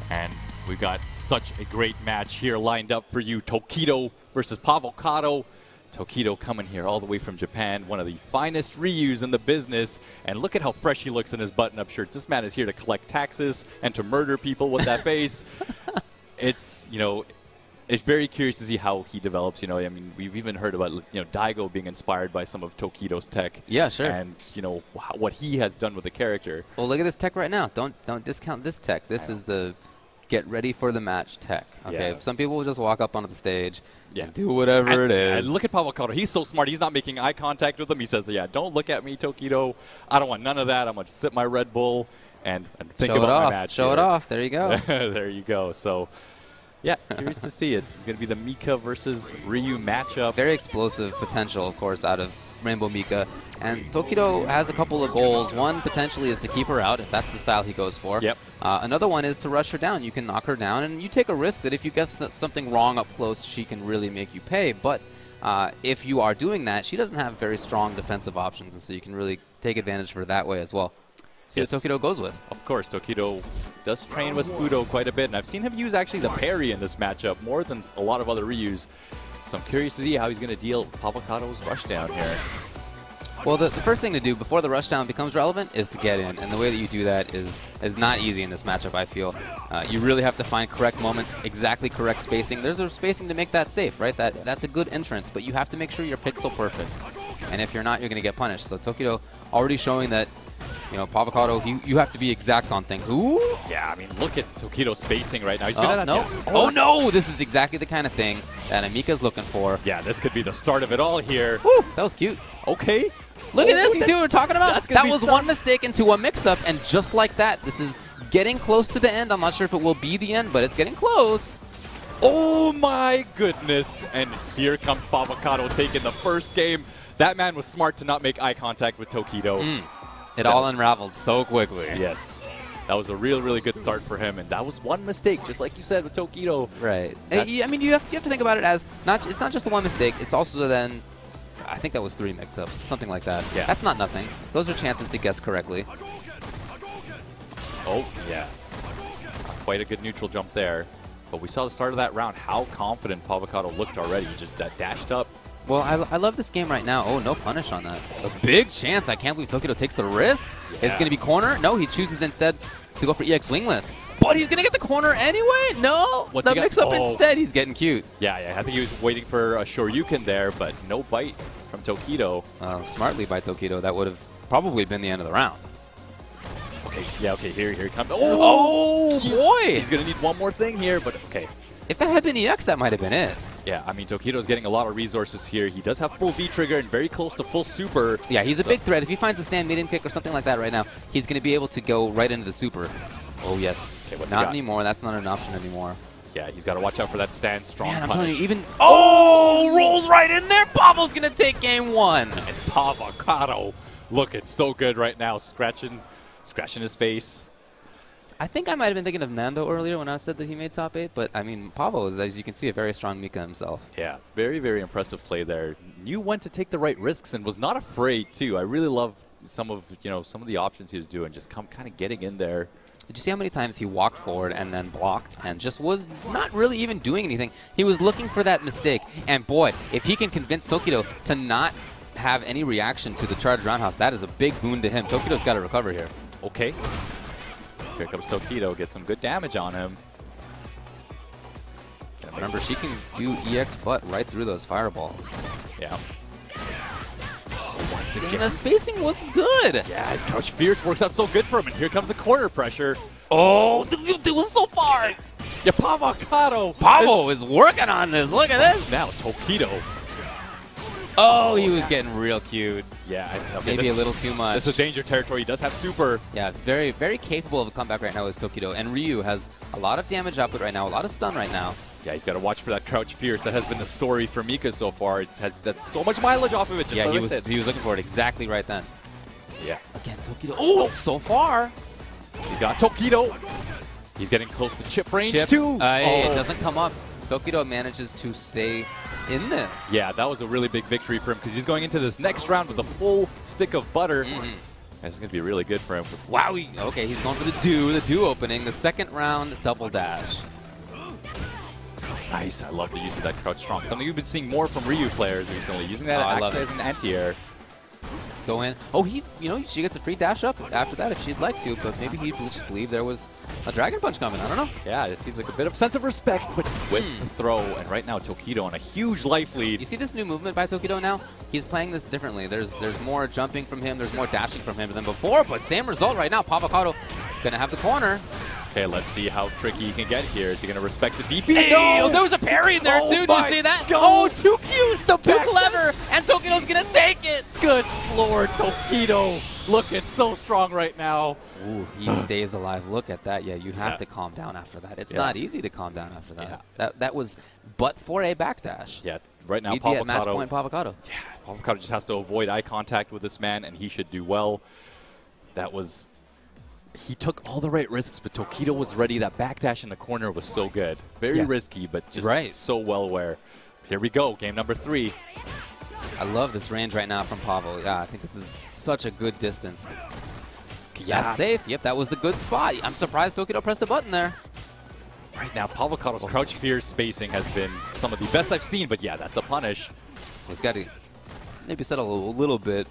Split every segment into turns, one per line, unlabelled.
And we've got such a great match here lined up for you. Tokido versus Pavocado. Tokido coming here all the way from Japan, one of the finest Ryus in the business. And look at how fresh he looks in his button-up shirts. This man is here to collect taxes and to murder people with that face. It's, you know, it's very curious to see how he develops. You know, I mean, we've even heard about, you know, Daigo being inspired by some of Tokido's tech.
Yeah, sure.
And, you know, what he has done with the character.
Well, look at this tech right now. Don't discount this tech. This is the get ready for the match tech. Okay,
Yeah.
some people will just walk up onto the stage
Yeah.
and do whatever it is.
And look at Pavocado. He's so smart. He's not making eye contact with him. He says, yeah, don't look at me, Tokido. I don't want none of that. I'm going to sip my Red Bull and think about my match.
Show it off. There you go.
There you go. So, yeah, curious to see it. It's going to be the Mika versus Ryu matchup.
Very explosive potential, of course, out of Rainbow Mika. And Tokido has a couple of goals. One potentially is to keep her out, if that's the style he goes for.
Yep.
Another one is to rush her down. You can knock her down, and you take a risk that if you get something wrong up close, she can really make you pay. But if you are doing that, she doesn't have very strong defensive options, and so you can really take advantage of her that way as well. See what Tokido goes with.
Of course, Tokido does train with Fudo quite a bit, and I've seen him use actually the parry in this matchup more than a lot of other Ryus. So I'm curious to see how he's going to deal with Pavocado's rushdown here.
Well, the first thing to do before the rushdown becomes relevant is to get in, and the way that you do that is not easy in this matchup, I feel. You really have to find correct moments, exactly correct spacing. There's a spacing to make that safe, right? That's a good entrance, but you have to make sure you're pixel perfect. And if you're not, you're going to get punished. So Tokido already showing that, you know, Pavocado, you have to be exact on things. Ooh!
Yeah, I mean, look at Tokido's spacing right now. He's
Oh, no! This is exactly the kind of thing that Amika's looking for.
Yeah, this could be the start of it all here.
Woo! That was cute.
Okay.
Look at this. You see what we're talking about? That was
stuff.
one mistake into a mix-up, and just like that, this is getting close to the end. I'm not sure if it will be the end, but it's getting close.
Oh, my goodness. And here comes Pavocado taking the first game. That man was smart to not make eye contact with Tokido.
It all unraveled so quickly.
Yes. That was a really good start for him, and that was one mistake, just like you said with Tokido.
Right. I mean, you have to think about it as it's not just the one mistake. It's also then, I think that was 3 mix-ups, something like that.
Yeah.
That's not nothing. Those are chances to guess correctly.
Oh, yeah. Quite a good neutral jump there. But we saw the start of that round, how confident Pavocado looked already. He just dashed up.
Well, I love this game right now. Oh, no punish on that. A big chance. I can't believe Tokido takes the risk.
Yeah.
It's going to be corner. No, he chooses instead to go for EX wingless. But he's going to get the corner anyway? No.
What's
the
he got?
mix-up
Oh.
instead. He's getting cute.
Yeah, I think he was waiting for a Shoryuken there, but no bite from Tokido.
Smartly by Tokido, that would have probably been the end of the round.
Okay, yeah, okay, here he comes. Oh,
boy!
He's going to need one more thing here, but okay.
If that had been EX, that might have been it.
Yeah, I mean, Tokido's getting a lot of resources here. He does have full V-trigger and very close to full super.
Yeah, he's a big threat. If he finds a stand medium kick or something like that right now, he's going to be able to go right into the super. Oh, yes.
Okay, what's
not
he got?
anymore. That's not an option anymore.
Yeah, he's got to watch out for that stand strong
Man, I'm
punish.
telling you, even... Oh, rolls right in there. Pavo's going to take game 1.
And Pavocado looking so good right now, scratching his face.
I think I might have been thinking of Nando earlier when I said that he made top 8, but I mean, Pavo is, as you can see, a very strong Mika himself.
Yeah, very impressive play there. Knew when to take the right risks and was not afraid too. I really love some of the options he was doing, just kind of getting in there.
Did you see how many times he walked forward and then blocked and just was not really even doing anything? He was looking for that mistake. And boy, if he can convince Tokido to not have any reaction to the charged roundhouse, that is a big boon to him. Tokido's got to recover here.
Okay. Here comes Tokido, get some good damage on him.
Remember, she can do EX butt right through those fireballs.
Yeah.
Once again, the spacing was good.
Yeah, his Crouch Fierce works out so good for him, and here comes the corner pressure.
Oh, it was so far.
Yeah, Pavocado.
Pavo is working on this. Look at this.
Now Tokido.
Oh, he was getting real cute.
Yeah, okay,
maybe a little too much.
This is danger territory. He does have super.
Yeah, very capable of a comeback right now is Tokido. And Ryu has a lot of damage output right now, a lot of stun right now.
Yeah, he's got to watch for that Crouch Fierce. That has been the story for Mika so far. It has so much mileage off of it. Just
yeah, he was looking for it exactly right then.
Yeah.
Again, Tokido. Oh, so far.
He got Tokido. He's getting close to chip range too.
It doesn't come up. Tokido manages to stay in this.
Yeah, that was a really big victory for him because he's going into this next round with a full stick of butter. This is going to be really good for him.
Wow. Okay, he's going for the do opening. The second round double dash.
Nice. I love the use of that crouch strong. Something you've been seeing more from Ryu players recently, using that actually as an anti-air.
Go in. Oh, she gets a free dash up after that if she'd like to, but maybe he just believed there was a Dragon Punch coming. I don't know.
Yeah, it seems like a bit of sense of respect, but whips the throw, and right now Tokido on a huge life lead.
You see this new movement by Tokido now? He's playing this differently. There's more jumping from him, there's more dashing from him than before, but same result right now. Pavocado is going to have the corner.
Okay, let's see how tricky he can get here. Is he going to respect the DP?
Hey, no! There was a parry in there, too. Did you see that?
God.
Oh, too cute! Too clever! And Tokido's going to take it!
Good Lord, Tokido looking so strong right now.
Ooh, he stays alive. Look at that. Yeah, you have to calm down after that. It's not easy to calm down after that. Yeah. That was but for a backdash.
Yeah, right now
He'd be at match point Pavocado.
Yeah, Pavocado just has to avoid eye contact with this man, and he should do well. That was... He took all the right risks, but Tokido was ready. That backdash in the corner was so good. Very risky, but just so well aware. Here we go, game number 3.
I love this range right now from Pavo. Yeah, I think this is such a good distance. Yeah, that's safe. Yep, that was the good spot. I'm surprised Tokido pressed the button there.
Right now, Pavocado's crouch fear spacing has been some of the best I've seen, but yeah, that's a punish.
He's got to maybe settle a little bit.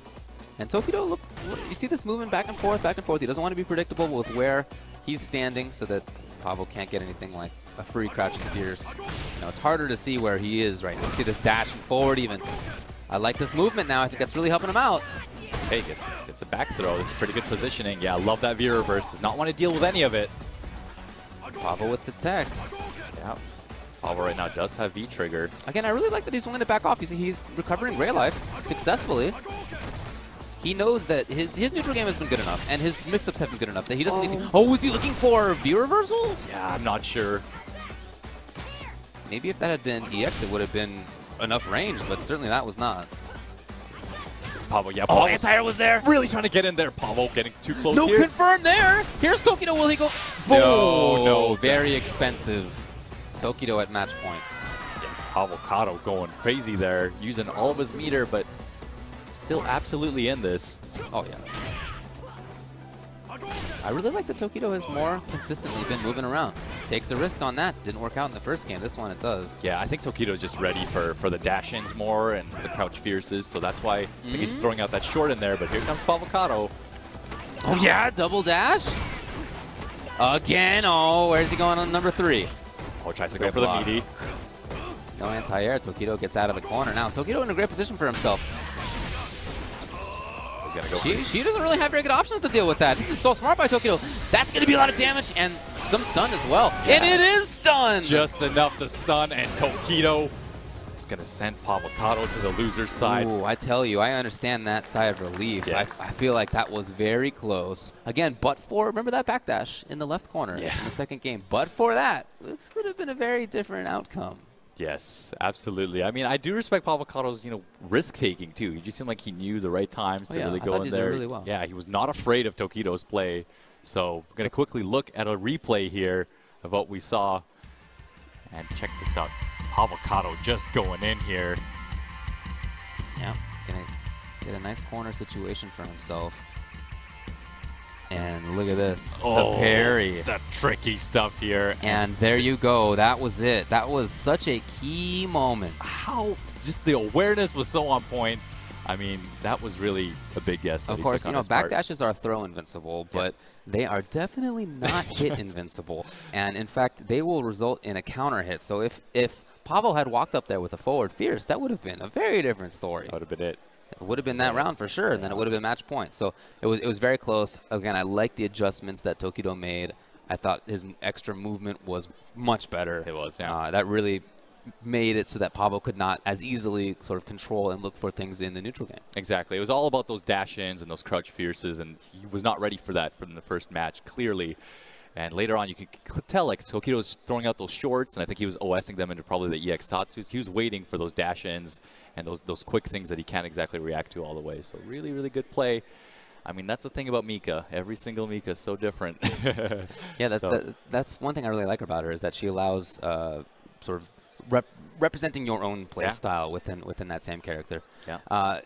And Tokido, look, you see this movement back and forth, back and forth. He doesn't want to be predictable with where he's standing so that Pavo can't get anything like a free crouching fierce. You know, it's harder to see where he is right now. You see this dashing forward even. I like this movement now. I think that's really helping him out.
Hey, it's a back throw. This is pretty good positioning. Yeah, I love that V reverse. Does not want to deal with any of it.
Pavo with the tech.
Yeah. Pavo right now does have V trigger.
Again, I really like that he's willing to back off. You see, he's recovering Gray Life successfully. He knows that his neutral game has been good enough, and his mix-ups have been good enough that he doesn't need to... Oh, was he looking for V reversal?
Yeah, I'm not sure.
Maybe if that had been EX, it would have been enough range, but certainly that was not.
Pavo, yeah.
Oh, anti-air was there.
Really trying to get in there. Pavo getting too close
here.
No
confirm there. Here's Tokido. Will he go? No. Very expensive. Tokido at match point.
Yeah, Pavocado going crazy there, using all of his meter, but still absolutely in this.
Oh, yeah. I really like that Tokido has more consistently been moving around. Takes a risk on that. Didn't work out in the first game. This one it does.
Yeah, I think Tokido's just ready for the dash-ins more and the crouch fierces, so that's why I think he's throwing out that short in there, but here comes Pavocado.
Oh, yeah, double dash. Again. Oh, where's he going on number 3?
Oh, tries to go for the meaty.
No anti-air. Tokido gets out of the corner. Now, Tokido in a great position for himself. She doesn't really have very good options to deal with that. This is so smart by Tokido. That's going to be a lot of damage and some stun as well. Yeah. And it is stun!
Just enough to stun, and Tokido is going to send Pavocado to the loser's side.
Ooh, I tell you, I understand that sigh of relief.
Yes.
I feel like that was very close. Again, but for, remember that backdash in the left corner in the second game. But for that, this could have been a very different outcome.
Yes, absolutely. I mean, I do respect Pavocado's, risk-taking, too. He just seemed like he knew the right times to really go in there.
Really well.
Yeah, he was not afraid of Tokido's play. So we're going to quickly look at a replay here of what we saw. And check this out. Pavocado just going in here.
Yeah, going to get a nice corner situation for himself. And look at this, the parry.
The tricky stuff here.
And there you go. That was it. That was such a key moment.
How just the awareness was so on point. I mean, that was really a big guess.
Of course, backdashes are throw invincible, but they are definitely not hit invincible. And in fact, they will result in a counter hit. So if Pavo had walked up there with a forward fierce, that would have been a very different story.
That would have been it.
It would have been that round for sure, and then it would have been match point. So it was very close. Again, I like the adjustments that Tokido made. I thought his extra movement was much better.
It was, yeah.
That really made it so that Pavo could not as easily sort of control and look for things in the neutral game.
Exactly. It was all about those dash-ins and those crouch fierces, and he was not ready for that from the first match, clearly. And later on, you could tell, like, Tokido was throwing out those shorts, and I think he was OSing them into probably the EX Tatsus. He was waiting for those dash-ins and those quick things that he can't exactly react to all the way. So really, really good play. I mean, that's the thing about Mika. Every single Mika is so different.
Yeah, that's one thing I really like about her, is that she allows sort of representing your own play style within that same character.
Yeah.